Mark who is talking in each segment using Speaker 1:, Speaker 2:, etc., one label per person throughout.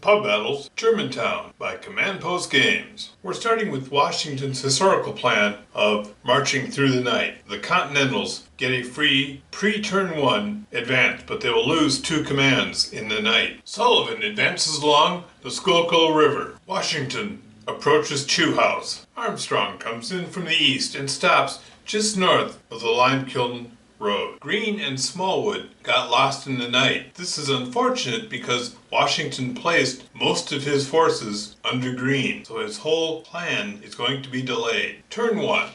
Speaker 1: Pub Battles, Germantown by Command Post Games. We're starting with Washington's historical plan of marching through the night. The Continentals get a free pre-turn 1 advance, but they will lose 2 commands in the night. Sullivan advances along the Schuylkill River. Washington approaches Chew House. Armstrong comes in from the east and stops just north of the Lime Kiln Road. Greene and Smallwood got lost in the night. This is unfortunate because Washington placed most of his forces under Greene, so his whole plan is going to be delayed. Turn 1.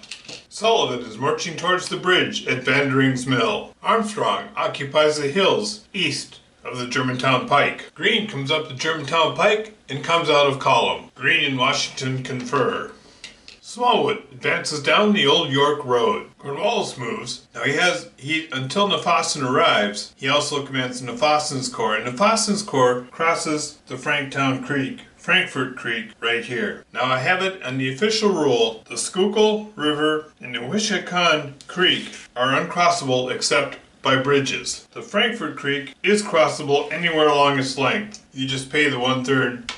Speaker 1: Sullivan is marching towards the bridge at Van Dering's Mill. Armstrong occupies the hills east of the Germantown Pike. Greene comes up the Germantown Pike and comes out of column. Greene and Washington confer. Smallwood advances down the Old York Road. Cornwallis moves. Now until Nefausen arrives, he also commands Nefausen's Corps, and Nefausen's Corps crosses the Frankfort Creek right here. Now I have it on the official rule, the Schuylkill River and the Wissahickon Creek are uncrossable except by bridges. The Frankfort Creek is crossable anywhere along its length. You just pay the 1/3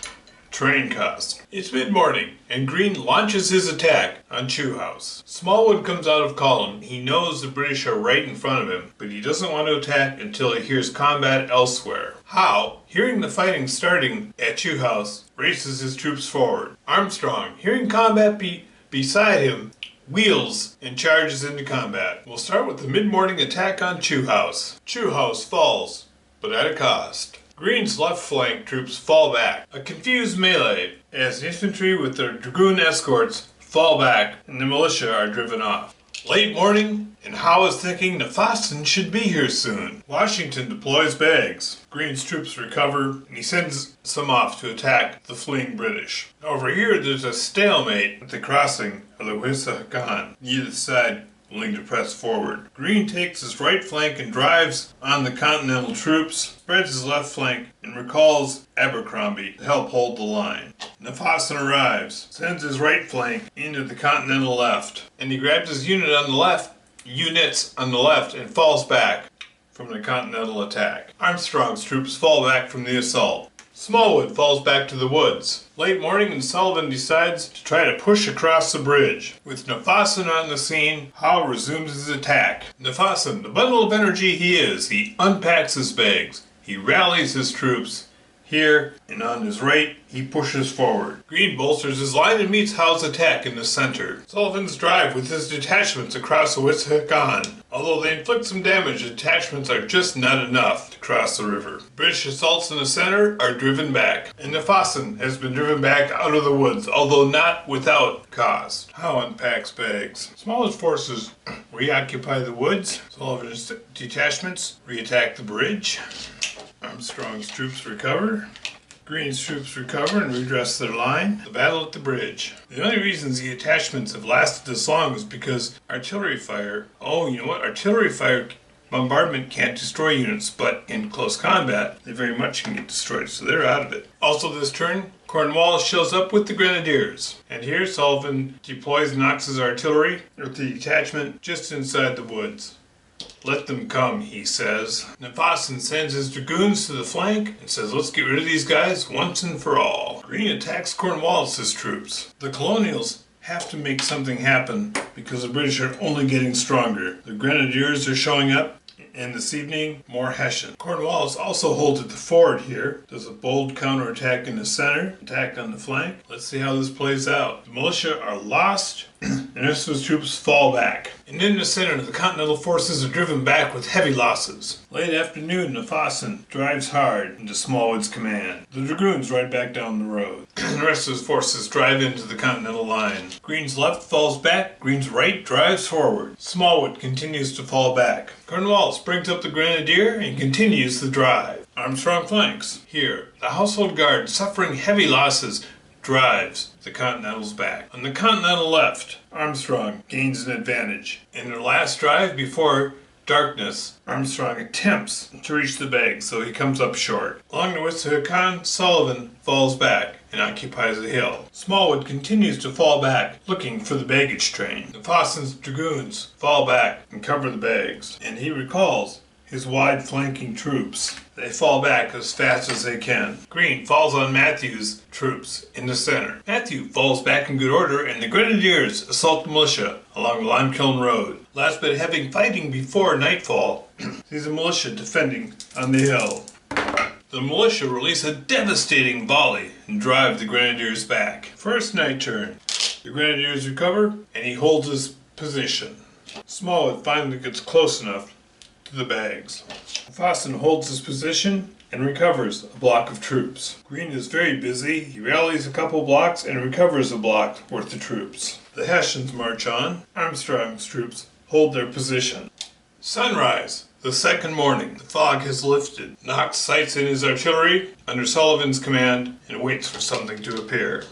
Speaker 1: train cost. It's mid-morning, and Greene launches his attack on Chew House. Smallwood comes out of column. He knows the British are right in front of him, but he doesn't want to attack until he hears combat elsewhere. Howe, hearing the fighting starting at Chew House, races his troops forward. Armstrong, hearing combat beside him, wheels and charges into combat. We'll start with the mid-morning attack on Chew House. Chew House falls, but at a cost. Greene's left flank troops fall back. A confused melee as the infantry with their dragoon escorts fall back and the militia are driven off. Late morning, and Howe is thinking Nefausen should be here soon. Washington deploys bags. Greene's troops recover, and he sends some off to attack the fleeing British. Over here, there's a stalemate at the crossing of the Wissahickon. Neither side willing to press forward. Greene takes his right flank and drives on the Continental troops, spreads his left flank, and recalls Abercrombie to help hold the line. Nefausen arrives, sends his right flank into the Continental left, and he grabs his units on the left, and falls back from the Continental attack. Armstrong's troops fall back from the assault. Smallwood falls back to the woods. Late morning, and Sullivan decides to try to push across the bridge. With Nefausen on the scene, Howe resumes his attack. Nefausen, the bundle of energy he is, he unpacks his bags. He rallies his troops. Here, and on his right, he pushes forward. Greene bolsters his line and meets Howe's attack in the center. Sullivan's drive with his detachments across the Wissahickon. Although they inflict some damage, the detachments are just not enough to cross the river. British assaults in the center are driven back, and Nefausen has been driven back out of the woods, although not without cost. Howe unpacks bags. Smallwood's forces reoccupy the woods. Sullivan's detachments reattack the bridge. Armstrong's troops recover. Greene's troops recover and redress their line. The battle at the bridge. The only reasons the attachments have lasted this long is because artillery fire. Artillery fire bombardment can't destroy units, but in close combat, they very much can get destroyed, so they're out of it. Also this turn, Cornwallis shows up with the Grenadiers. And here Sullivan deploys Knox's artillery with the detachment just inside the woods. Let them come, he says. Nefausen sends his dragoons to the flank and says, let's get rid of these guys once and for all. Greene attacks Cornwallis's troops. The Colonials have to make something happen because the British are only getting stronger. The Grenadiers are showing up, and this evening, more Hessian. Cornwallis also holds at the ford here. Does a bold counterattack in the center, attack on the flank. Let's see how this plays out. The militia are lost, and the rest of his troops fall back. And in the center, the Continental forces are driven back with heavy losses. Late afternoon, Nefausen drives hard into Smallwood's command. The dragoons ride back down the road. The rest of his forces drive into the Continental line. Greene's left falls back, Greene's right drives forward. Smallwood continues to fall back. Cornwallis brings up the Grenadier and continues the drive. Armstrong flanks. Here, the Household Guard, suffering heavy losses, drives the Continentals back. On the Continental left, Armstrong gains an advantage. In their last drive before darkness, Armstrong attempts to reach the bag, so he comes up short. Along the Wissahickon, Sullivan falls back and occupies a hill. Smallwood continues to fall back, looking for the baggage train. Nefausen's dragoons fall back and cover the bags, and he recalls his wide flanking troops. They fall back as fast as they can. Green falls on Matthew's troops in the center. Matthew falls back in good order, and the Grenadiers assault the militia along the Limekiln Road. Last bit having fighting before nightfall, sees the militia defending on the hill. The militia release a devastating volley and drive the Grenadiers back. First night turn. The Grenadiers recover, and he holds his position. Smallwood finally gets close enough to the bags. Fawson holds his position and recovers a block of troops. Green is very busy. He rallies a couple blocks and recovers a block worth of troops. The Hessians march on. Armstrong's troops hold their position. Sunrise. The second morning, the fog has lifted. Knox sights in his artillery under Sullivan's command and waits for something to appear.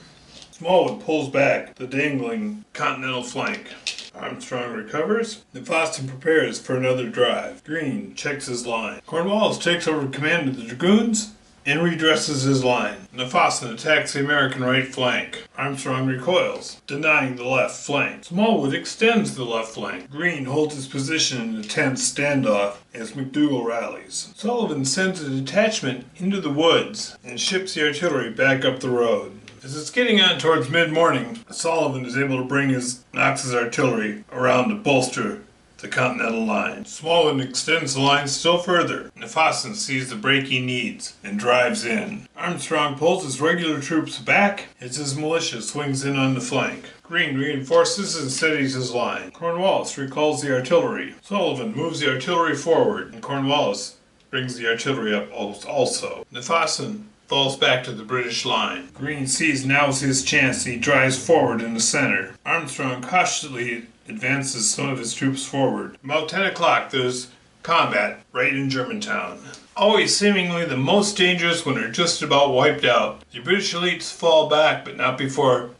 Speaker 1: Smallwood pulls back the dangling Continental flank. Armstrong recovers, and Fawson prepares for another drive. Green checks his line. Cornwallis takes over command of the Dragoons and redresses his line. Fawson attacks the American right flank. Armstrong recoils, denying the left flank. Smallwood extends the left flank. Green holds his position in a tense standoff as McDougal rallies. Sullivan sends a detachment into the woods and ships the artillery back up the road. As it's getting on towards mid-morning, Sullivan is able to bring Knox's artillery around to bolster the Continental line. Smallwood extends the line still further. Fawson sees the break he needs and drives in. Armstrong pulls his regular troops back as his militia swings in on the flank. Green reinforces and steadies his line. Cornwallis recalls the artillery. Sullivan moves the artillery forward, and Cornwallis brings the artillery up also. Fawson falls back to the British line. Green sees now's his chance and he drives forward in the center. Armstrong cautiously advances some of his troops forward. About 10 o'clock there's combat right in Germantown. Always seemingly the most dangerous when they're just about wiped out. The British elites fall back, but not before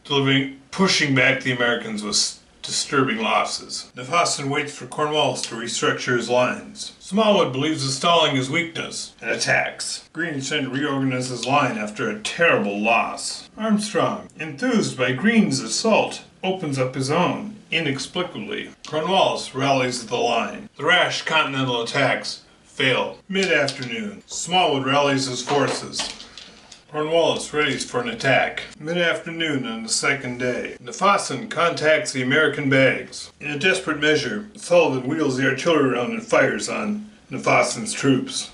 Speaker 1: pushing back the Americans with disturbing losses. Fawson waits for Cornwallis to restructure his lines. Smallwood believes the stalling is weakness and attacks. Green is trying to reorganize his line after a terrible loss. Armstrong, enthused by Green's assault, opens up his own, inexplicably. Cornwallis rallies the line. The rash Continental attacks fail. Mid-afternoon, Smallwood rallies his forces. Cornwallis readies for an attack. Mid-afternoon on the second day. Fawson contacts the American bags. In a desperate measure, Sullivan wheels the artillery around and fires on Fawson's troops.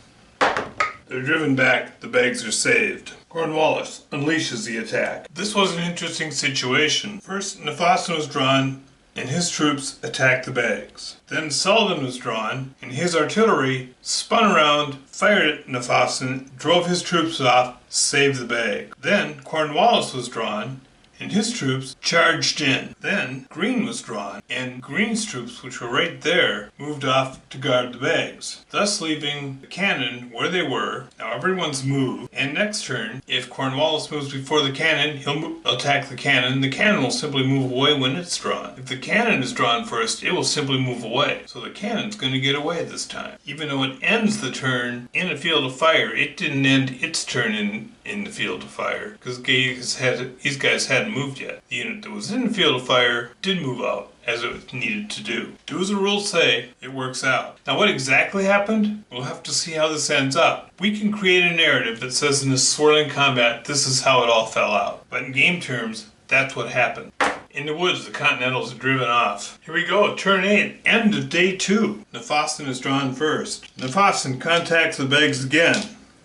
Speaker 1: They're driven back, the bags are saved. Cornwallis unleashes the attack. This was an interesting situation. First, Fawson was drawn and his troops attacked the bags. Then Sullivan was drawn, and his artillery spun around, fired at Fawson, drove his troops off, saved the bag. Then Cornwallis was drawn, and his troops charged in. Then Green was drawn, and Green's troops, which were right there, moved off to guard the bags, thus leaving the cannon where they were. Now everyone's moved, and next turn, if Cornwallis moves before the cannon, he'll attack the cannon. The cannon will simply move away when it's drawn. If the cannon is drawn first, it will simply move away. So the cannon's going to get away this time. Even though it ends the turn in a field of fire, it didn't end its turn in the field of fire, because these guys hadn't moved yet. The unit that was in the field of fire did move out, as it needed to do. Do as the rules say, it works out. Now what exactly happened? We'll have to see how this ends up. We can create a narrative that says in this swirling combat, this is how it all fell out. But in game terms, that's what happened. In the woods, the Continentals are driven off. Here we go, turn 8, end of day 2. Fawson is drawn first. Fawson contacts the bags again.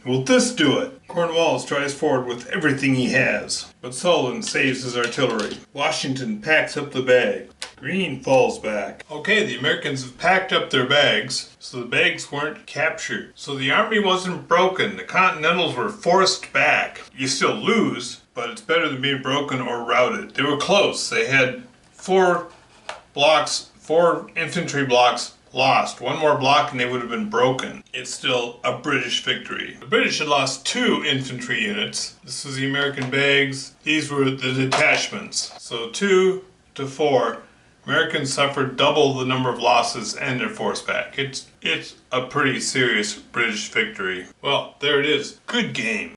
Speaker 1: Will this do it? Cornwallis tries forward with everything he has, but Sullivan saves his artillery. Washington packs up the bag. Green falls back. Okay, the Americans have packed up their bags, so the bags weren't captured. So the army wasn't broken. The Continentals were forced back. You still lose, but it's better than being broken or routed. They were close. They had 4 infantry blocks lost. One more block and they would have been broken. It's still a British victory. The British had lost 2 infantry units. This was the American bags. These were the detachments. So 2 to 4. Americans suffered double the number of losses and their force back. It's a pretty serious British victory. Well, there it is. Good game.